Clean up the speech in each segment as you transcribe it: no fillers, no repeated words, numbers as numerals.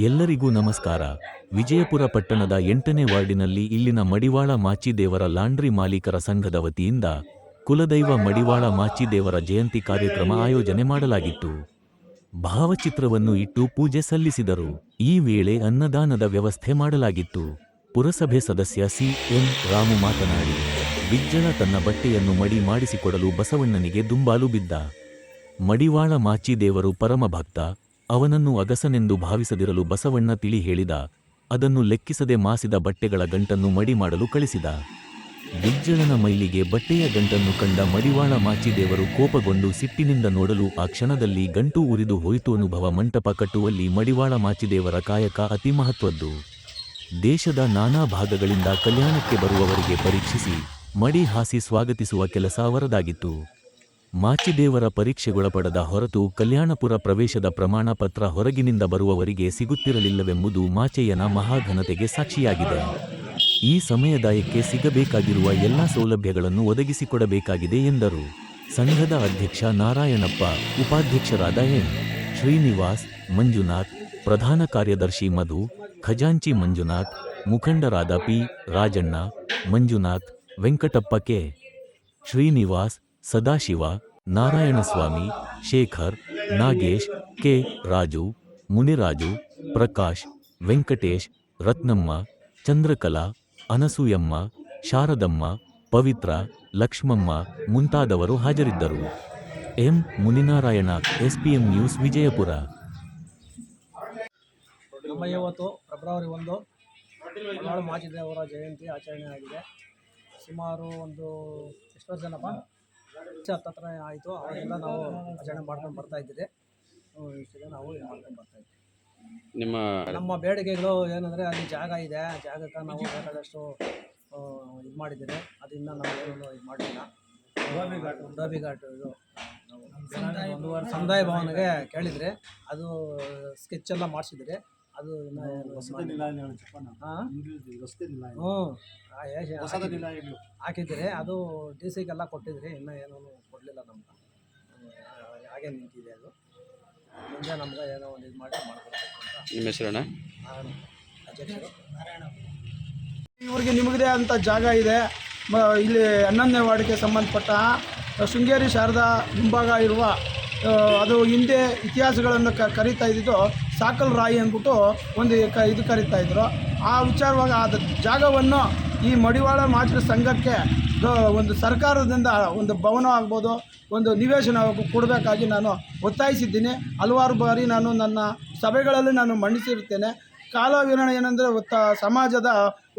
ಎಲ್ಲರಿಗೂ ನಮಸ್ಕಾರ. ವಿಜಯಪುರ ಪಟ್ಟಣದ 8ನೇ ವಾರ್ಡಿನಲ್ಲಿ ಇಲ್ಲಿನ ಮಡಿವಾಳ ಮಾಚಿದೇವರ ಲಾಂಡ್ರಿ ಮಾಲೀಕರ ಸಂಘದ ವತಿಯಿಂದ ಕುಲದೈವ ಮಡಿವಾಳ ಮಾಚಿದೇವರ ಜಯಂತಿ ಕಾರ್ಯಕ್ರಮ ಆಯೋಜನೆ ಮಾಡಲಾಗಿತ್ತು. ಭಾವಚಿತ್ರವನ್ನು ಇಟ್ಟು ಪೂಜೆ ಸಲ್ಲಿಸಿದರು. ಈ ವೇಳೆ ಅನ್ನದಾನದ ವ್ಯವಸ್ಥೆ ಮಾಡಲಾಗಿತ್ತು. ಪುರಸಭೆ ಸದಸ್ಯ ಸಿ.ಎಂ. ರಾಮು ಮಾತನಾಡಿ, ಬಿಜ್ಜಳ ತನ್ನ ಬಟ್ಟೆಯನ್ನು ಮಡಿ ಮಾಡಿಸಿಕೊಡಲು ಬಸವಣ್ಣನಿಗೆ ದುಂಬಾಲು ಬಿದ್ದ. ಮಡಿವಾಳ ಮಾಚಿದೇವರು ಪರಮಭಕ್ತ. ಅವನನ್ನು ಅಗಸನೆಂದು ಭಾವಿಸದಿರಲು ಬಸವಣ್ಣ ತಿಳಿ ಹೇಳಿದ. ಅದನ್ನು ಲೆಕ್ಕಿಸದೆ ಮಾಸಿದ ಬಟ್ಟೆಗಳ ಗಂಟನ್ನು ಮಡಿ ಮಾಡಲು ಕಳಿಸಿದ. ಬಿಜ್ಜಳನ ಮೈಲಿಗೆ ಬಟ್ಟೆಯ ಗಂಟನ್ನು ಕಂಡ ಮಡಿವಾಳ ಮಾಚಿದೇವರು ಕೋಪಗೊಂಡು ಸಿಟ್ಟಿನಿಂದ ನೋಡಲು ಆ ಕ್ಷಣದಲ್ಲಿ ಗಂಟು ಉರಿದು ಹೋಯಿತು. ಅನುಭವ ಮಂಟಪ ಕಟ್ಟುವಲ್ಲಿ ಮಡಿವಾಳ ಮಾಚಿದೇವರ ಕಾಯಕ ಅತಿ ಮಹತ್ವದ್ದು. ದೇಶದ ನಾನಾ ಭಾಗಗಳಿಂದ ಕಲ್ಯಾಣಕ್ಕೆ ಬರುವವರಿಗೆ ಪರೀಕ್ಷಿಸಿ ಮಡಿ ಹಾಸಿ ಸ್ವಾಗತಿಸುವ ಕೆಲಸ ಅವರದಾಗಿತ್ತು. ಮಾಚಿದೇವರ ಪರೀಕ್ಷೆಗೊಳಪಡದ ಹೊರತು ಕಲ್ಯಾಣಪುರ ಪ್ರವೇಶದ ಪ್ರಮಾಣ ಪತ್ರ ಹೊರಗಿನಿಂದ ಬರುವವರಿಗೆ ಸಿಗುತ್ತಿರಲಿಲ್ಲವೆಂಬುದು ಮಾಚಯ್ಯನ ಮಹಾಘನತೆಗೆ ಸಾಕ್ಷಿಯಾಗಿದೆ. ಈ ಸಮಯದಾಯಕ್ಕೆ ಸಿಗಬೇಕಾಗಿರುವ ಎಲ್ಲ ಸೌಲಭ್ಯಗಳನ್ನು ಒದಗಿಸಿಕೊಡಬೇಕಾಗಿದೆ ಎಂದರು. ಸಂಘದ ಅಧ್ಯಕ್ಷ ನಾರಾಯಣಪ್ಪ, ಉಪಾಧ್ಯಕ್ಷರಾದ ಎನ್. ಶ್ರೀನಿವಾಸ್, ಮಂಜುನಾಥ್, ಪ್ರಧಾನ ಕಾರ್ಯದರ್ಶಿ ಮಧು, ಖಜಾಂಚಿ ಮಂಜುನಾಥ್, ಮುಖಂಡರಾದ P. Rajanna, Manjunath, Venkatappa, K. Srinivas, Sadashiva, Narayanaswamy, Shekhar, Nagesh, K. Raju, Muniraju, Prakash, Venkatesh, Ratnamma, Chandrakala, Anasuyamma, Sharadamma, Pavitra, Lakshmamma ಮುಂತಾದವರು ಹಾಜರಿದ್ದರು. M. Muninarayana, SPM news, Vijayapura. ನಮ್ಮ ಇವತ್ತು ಫೆಬ್ರವರಿ 1 ಮಡಿವಾಳ ಮಾಚಿದೇವರ ಜಯಂತಿ ಆಚರಣೆ ಆಗಿದೆ. ಸುಮಾರು ಎಷ್ಟು ವರ್ಷನಪ್ಪ, ಹತ್ತತ್ರ ಆಯಿತು. ಅವಾಗೆಲ್ಲ ನಾವು ಆಚರಣೆ ಮಾಡ್ಕೊಂಡು ಬರ್ತಾ ಇದ್ದೀರಿ. ಇಷ್ಟೇ ನಾವು ಇದು ಮಾಡ್ಕೊಂಡು ಬರ್ತಾ ಇದ್ದೀವಿ. ನಮ್ಮ ಬೇಡಿಕೆಗಳು ಏನಂದರೆ, ಅಲ್ಲಿ ಜಾಗ ಇದೆ, ಜಾಗಕ್ಕೆ ನಾವು ಬೇಕಾದಷ್ಟು ಇದು ಮಾಡಿದ್ದೀರಿ. ಅದರಿಂದ ನಾವು ಏನೂ ಇದು ಮಾಡಲಿಲ್ಲ. ಡೋಬಿ ಘಾಟ್ ಇದು ನಾವು ಸಮುದಾಯ ಭವನಿಗೆ ಕೇಳಿದರೆ ಅದು ಸ್ಕೆಚ್ ಎಲ್ಲ ಮಾಡಿಸಿದ್ರಿ. ಅದು ಹಾಕಿದ್ದೀರಿ. ಅದು ಡಿ ಸಿಗೆಲ್ಲ ಕೊಟ್ಟಿದ್ರಿ. ಇನ್ನೂ ಏನೂ ಕೊಡಲಿಲ್ಲ ನಮ್ಗೆ. ಹಾಗೆ ನಿಂತಿದೆ. ಅದು ಮುಂದೆ ನಮ್ಗೆ ಏನೋ ಒಂದು ಇದು ಮಾಡಿ ಮಾಡ್ಕೊಡ್ಬೇಕು ಅಂತ. ನಿಮ್ಮ ಹೆಸರಣ್ಣ? ಅಧ್ಯಕ್ಷರು ನಾರಾಯಣ. ಇವ್ರಿಗೆ ನಿಮಗದೇ ಅಂತ ಜಾಗ ಇದೆ. ಇಲ್ಲಿ 11ನೇ ವಾರ್ಡ್ಗೆ ಸಂಬಂಧಪಟ್ಟ ಶೃಂಗೇರಿ ಶಾರದಾ ಮುಂಭಾಗ ಇರುವ ಅದು ಹಿಂದೆ ಇತಿಹಾಸಗಳನ್ನು ಕರೀತಾ ಇದ್ದಿದ್ದು ಸಾಕಲ್ ರಾಯಿ ಅಂದ್ಬಿಟ್ಟು ಒಂದು ಇದು ಕರೀತಾ ಇದ್ರು. ಆ ವಿಚಾರವಾಗಿ ಆ ಜಾಗವನ್ನು ಈ ಮಡಿವಾಳ ಮಾಚಿದೇವರ ಸಂಘಕ್ಕೆ ಒಂದು ಸರ್ಕಾರದಿಂದ ಒಂದು ಭವನ ಆಗ್ಬೋದು, ಒಂದು ನಿವೇಶನ ಕೊಡಬೇಕಾಗಿ ನಾನು ಒತ್ತಾಯಿಸಿದ್ದೀನಿ. ಹಲವಾರು ಬಾರಿ ನಾನು ನನ್ನ ಸಭೆಗಳಲ್ಲಿ ನಾನು ಮಂಡಿಸಿರುತ್ತೇನೆ. ಕಾಲವಿರಣ ಏನಂದರೆ ಸಮಾಜದ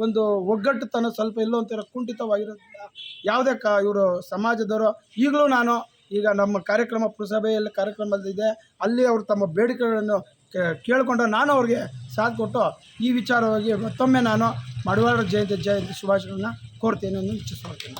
ಒಂದು ಒಗ್ಗಟ್ಟುತನ ಸ್ವಲ್ಪ ಎಲ್ಲೋ ಒಂಥರ ಕುಂಠಿತವಾಗಿರೋದ್ರಿಂದ ಯಾವುದೇ ಇವರು ಸಮಾಜದವರು ಈಗಲೂ ನಾನು ಈಗ ನಮ್ಮ ಕಾರ್ಯಕ್ರಮ ಪುರಸಭೆಯಲ್ಲಿ ಕಾರ್ಯಕ್ರಮದಲ್ಲಿದೆ. ಅಲ್ಲಿ ಅವರು ತಮ್ಮ ಬೇಡಿಕೆಗಳನ್ನು ಕೇಳಿಕೊಂಡು ನಾನು ಅವ್ರಿಗೆ ಸಾಥ್ ಕೊಟ್ಟು ಈ ವಿಚಾರವಾಗಿ ಮತ್ತೊಮ್ಮೆ ನಾನು ಮಡಿವಾಳ ಜಯಂತಿ ಶುಭಾಶಯಗಳನ್ನು ಕೋರ್ತೇನೆ ಎಂದು ಇಚ್ಛಿಸ್ಕೊಳ್ತೇನೆ.